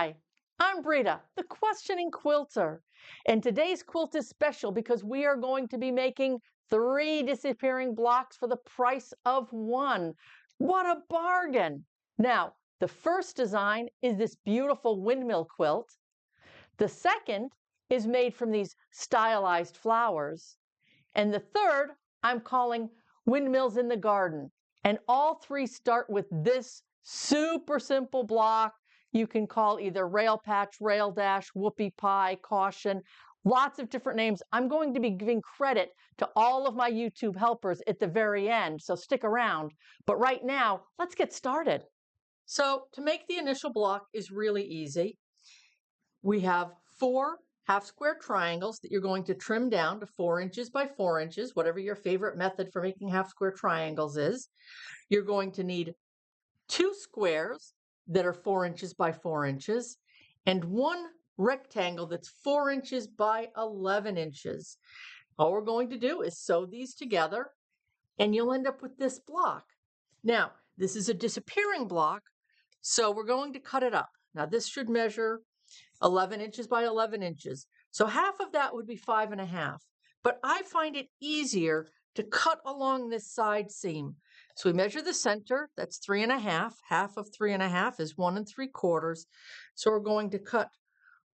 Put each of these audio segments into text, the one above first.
Hi, I'm Brita, the questioning quilter, and today's quilt is special because we are going to be making 3 disappearing blocks for the price of 1. What a bargain! Now, the first design is this beautiful windmill quilt. The second is made from these stylized flowers. And the third I'm calling Windmills in the Garden. And all 3 start with this super simple block. You can call either Rail Patch, Rail Dash, Whoopie Pie, Caution, lots of different names. I'm going to be giving credit to all of my YouTube helpers at the very end, so stick around. But right now, let's get started. So to make the initial block is really easy. We have 4 half square triangles that you're going to trim down to 4 inches by 4 inches, whatever your favorite method for making half square triangles is. You're going to need 2 squares that are 4 inches by 4 inches and 1 rectangle that's 4 inches by 11 inches. All we're going to do is sew these together and you'll end up with this block. Now, this is a disappearing block, so we're going to cut it up. Now, this should measure 11 inches by 11 inches. So half of that would be 5.5. But I find it easier to cut along this side seam. So we measure the center, that's 3.5. Half of 3.5 is 1 3/4. So we're going to cut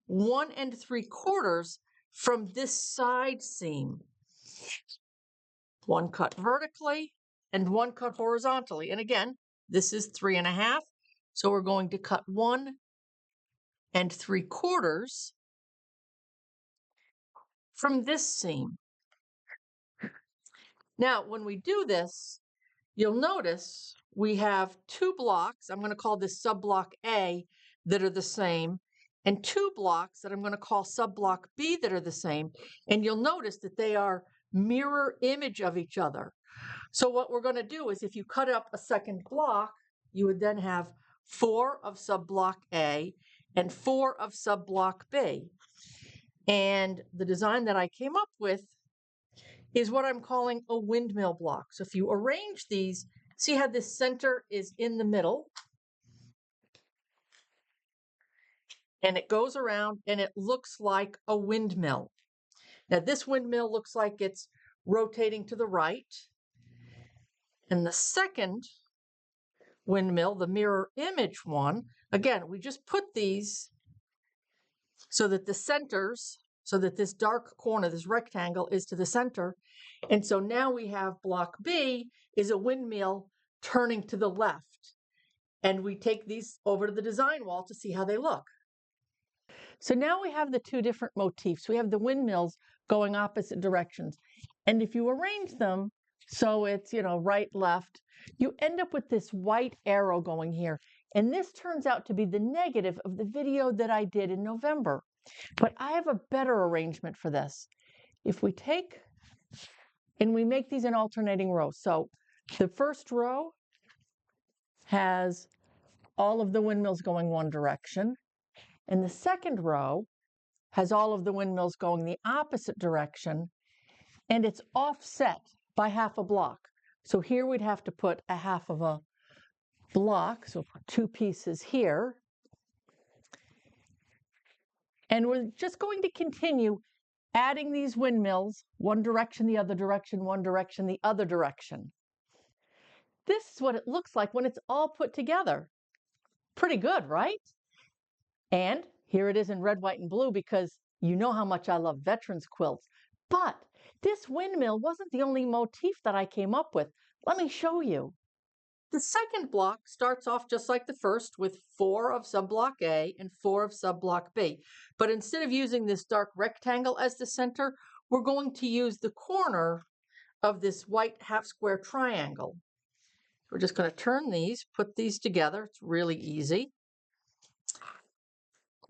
1 3/4 from this side seam. 1 cut vertically and 1 cut horizontally. And again, this is 3.5. So we're going to cut 1 3/4 from this seam. Now, when we do this, you'll notice we have 2 blocks. I'm going to call this sub-block A that are the same, and 2 blocks that I'm going to call sub-block B that are the same. And you'll notice that they are mirror image of each other. So what we're going to do is if you cut up a second block, you would then have 4 of sub-block A and 4 of sub-block B. And the design that I came up with is what I'm calling a windmill block. So if you arrange these, see how this center is in the middle, and it goes around and it looks like a windmill. Now this windmill looks like it's rotating to the right. And the second windmill, the mirror image one, again, we just put these so that the centers, so that this dark corner, this rectangle is to the center. And so now we have block B is a windmill turning to the left. And we take these over to the design wall to see how they look. So now we have the 2 different motifs. We have the windmills going opposite directions. And if you arrange them so it's, right, left, you end up with this white arrow going here. And this turns out to be the negative of the video that I did in November. But I have a better arrangement for this. If we take and we make these in alternating rows. So the first row has all of the windmills going one direction. And the second row has all of the windmills going the opposite direction. And it's offset by half a block. So here we'd have to put a half of a block, so 2 pieces here. And we're just going to continue adding these windmills, one direction, the other direction, one direction, the other direction. This is what it looks like when it's all put together. Pretty good, right? And here it is in red, white, and blue because you know how much I love veterans quilts. But this windmill wasn't the only motif that I came up with. Let me show you. The second block starts off just like the first with 4 of sub-block A and 4 of sub-block B. But instead of using this dark rectangle as the center, we're going to use the corner of this white half-square triangle. We're just going to turn these, put these together. It's really easy.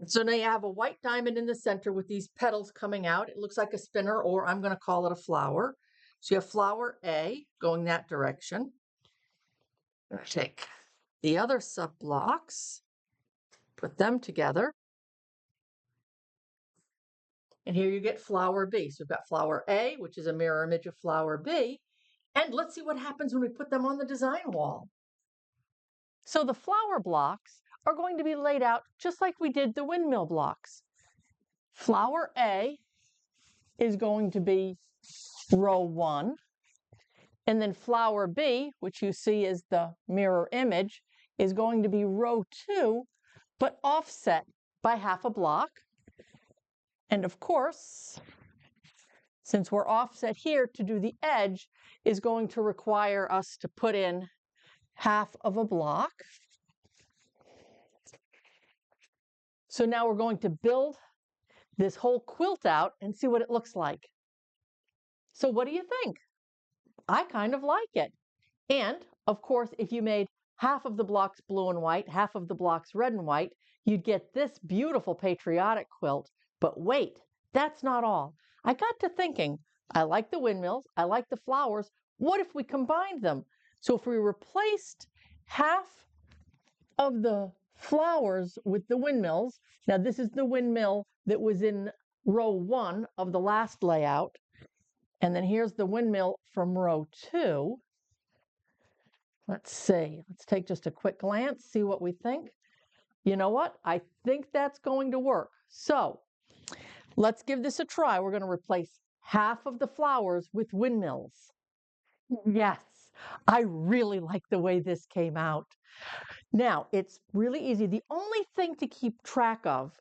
So now you have a white diamond in the center with these petals coming out. It looks like a spinner, or I'm going to call it a flower. So you have flower A going that direction. Take the other sub-blocks, put them together. And here you get flower B. So we've got flower A, which is a mirror image of flower B. And let's see what happens when we put them on the design wall. So the flower blocks are going to be laid out just like we did the windmill blocks. Flower A is going to be row 1, and then flower B, which you see is the mirror image, is going to be row 2, but offset by half a block. And of course, since we're offset here, to do the edge is going to require us to put in half of a block. So now we're going to build this whole quilt out and see what it looks like. So what do you think? I kind of like it. And of course, if you made half of the blocks blue and white, half of the blocks red and white, you'd get this beautiful patriotic quilt. But wait, that's not all. I got to thinking, I like the windmills, I like the flowers. What if we combined them? So if we replaced half of the flowers with the windmills, now this is the windmill that was in row 1 of the last layout, and then here's the windmill from row 2. Let's see, let's take just a quick glance, see what we think. You know what? I think that's going to work. So let's give this a try. We're going to replace half of the flowers with windmills. Yes, I really like the way this came out. Now, it's really easy. The only thing to keep track of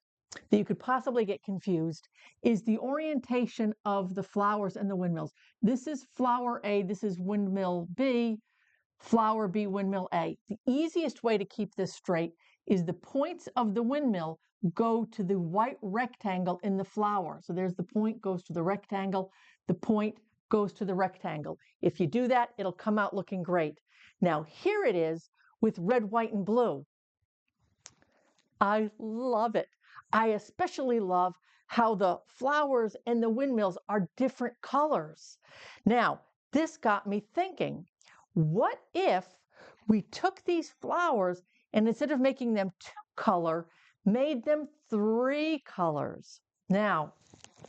that you could possibly get confused is the orientation of the flowers and the windmills. This is flower A, this is windmill B, flower B, windmill A. The easiest way to keep this straight is the points of the windmill go to the white rectangle in the flower. So there's the point, goes to the rectangle, the point goes to the rectangle. If you do that, it'll come out looking great. Now here it is with red, white, and blue. I love it. I especially love how the flowers and the windmills are different colors. Now, this got me thinking, what if we took these flowers and instead of making them 2-color, made them 3 colors? Now,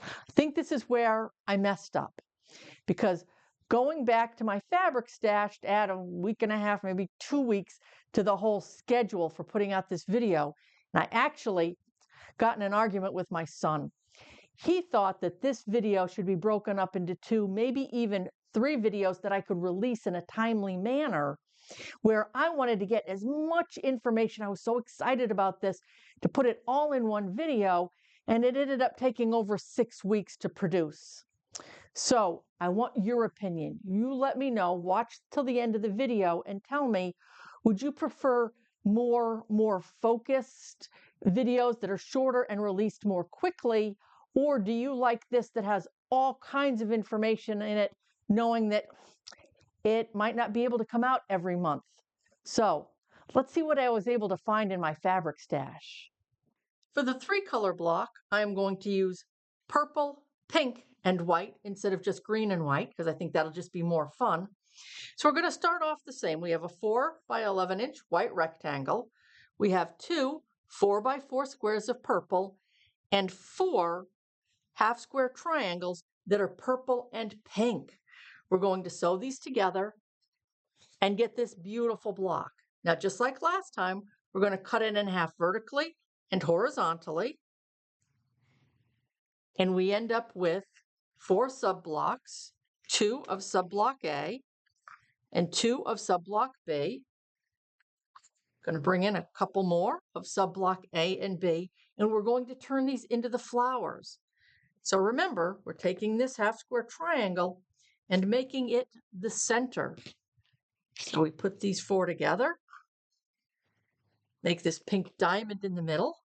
I think this is where I messed up, because going back to my fabric stash to add a week and a half, maybe 2 weeks to the whole schedule for putting out this video, and I actually got in an argument with my son. He thought that this video should be broken up into 2, maybe even 3 videos that I could release in a timely manner, where I wanted to get as much information. I was so excited about this to put it all in one video, and it ended up taking over 6 weeks to produce. So I want your opinion. You let me know. Watch till the end of the video and tell me, would you prefer more focused videos that are shorter and released more quickly, or do you like this that has all kinds of information in it, knowing that it might not be able to come out every month? So let's see what I was able to find in my fabric stash. For the 3-color block, I am going to use purple, pink, and white instead of just green and white, because I think that'll just be more fun. So we're going to start off the same. We have a 4 by 11 inch white rectangle. We have 2 4 by 4 squares of purple and 4 half square triangles that are purple and pink. We're going to sew these together and get this beautiful block. Now, just like last time, we're going to cut it in half vertically and horizontally. And we end up with 4 sub-blocks, 2 of sub-block A and 2 of sub-block B. Going to bring in a couple more of sub-block A and B, and we're going to turn these into the flowers. So remember, we're taking this half square triangle and making it the center. So we put these 4 together, make this pink diamond in the middle,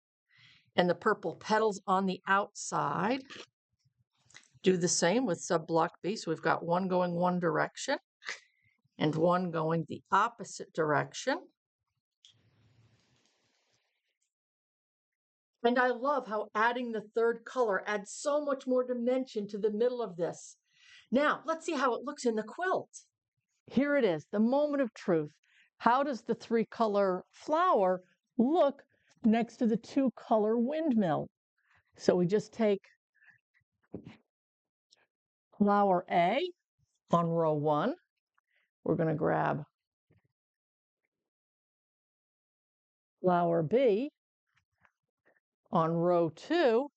and the purple petals on the outside. Do the same with sub-block B. So we've got one going one direction and one going the opposite direction. And I love how adding the 3rd color adds so much more dimension to the middle of this. Now, let's see how it looks in the quilt. Here it is, the moment of truth. How does the 3-color flower look next to the 2-color windmill? So we just take flower A on row 1. We're going to grab flower B on row 2.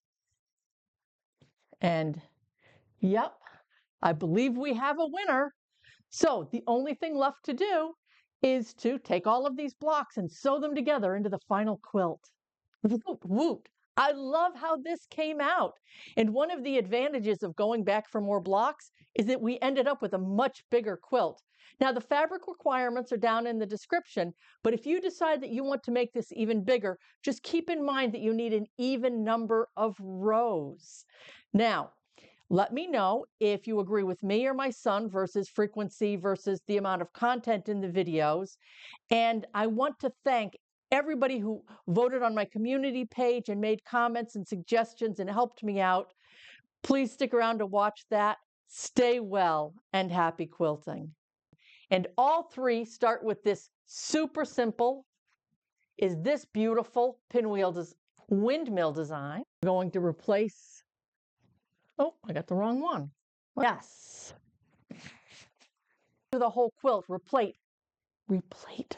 And yep, I believe we have a winner. So the only thing left to do is to take all of these blocks and sew them together into the final quilt. Woot, woot. I love how this came out. And one of the advantages of going back for more blocks is that we ended up with a much bigger quilt. Now, the fabric requirements are down in the description, but if you decide that you want to make this even bigger, just keep in mind that you need an even number of rows. Now, let me know if you agree with me or my son versus frequency versus the amount of content in the videos. And I want to thank everybody who voted on my community page and made comments and suggestions and helped me out. Please stick around to watch that. Stay well and happy quilting. And all three start with this super simple, is this beautiful windmill design. I'm going to replace, oh, I got the wrong one. Yes. The whole quilt, replate, replace.